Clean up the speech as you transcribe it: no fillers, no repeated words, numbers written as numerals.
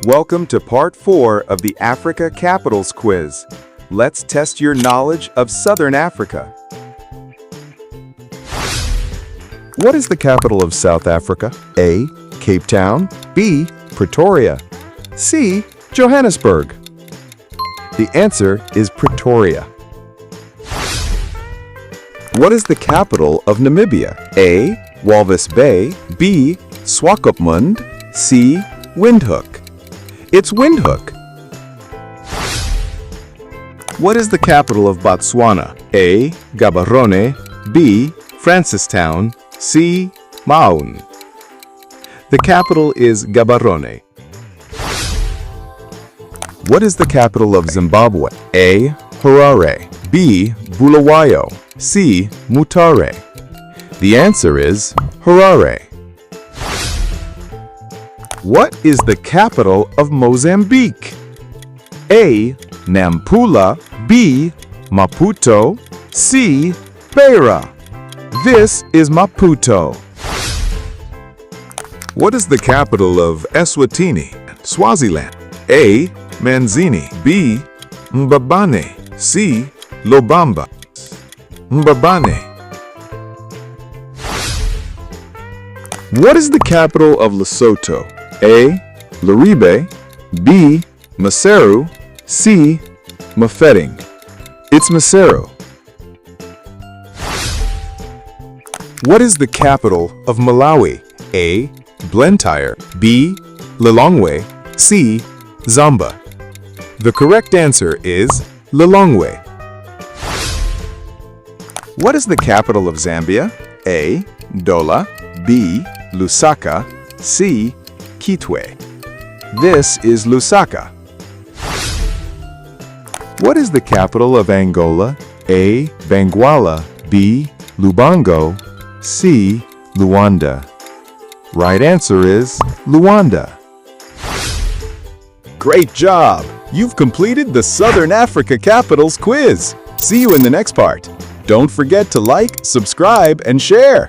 Welcome to part 4 of the Africa Capitals Quiz. Let's test your knowledge of Southern Africa. What is the capital of South Africa? A. Cape Town. B. Pretoria. C. Johannesburg. The answer is Pretoria. What is the capital of Namibia? A. Walvis Bay. B. Swakopmund. C. Windhoek. It's Windhoek. What is the capital of Botswana? A. Gaborone. B. Francistown. C. Maun. The capital is Gaborone. What is the capital of Zimbabwe? A. Harare. B. Bulawayo. C. Mutare. The answer is Harare. What is the capital of Mozambique? A. Nampula. B. Maputo. C. Beira. This is Maputo. What is the capital of Eswatini, Swaziland? A. Manzini. B. Mbabane. C. Lobamba. Mbabane. What is the capital of Lesotho? A. Laribe. B. Maseru. C. Mafeking. It's Maseru. What is the capital of Malawi? A. Blantyre. B. Lilongwe. C. Zamba. The correct answer is Lilongwe. What is the capital of Zambia? A. Dola. B. Lusaka. C. Kitwe. This is Lusaka. What is the capital of Angola? A. Banguala. B. Lubango. C. Luanda. Right answer is Luanda. Great job! You've completed the Southern Africa Capitals Quiz. See you in the next part. Don't forget to like, subscribe, and share.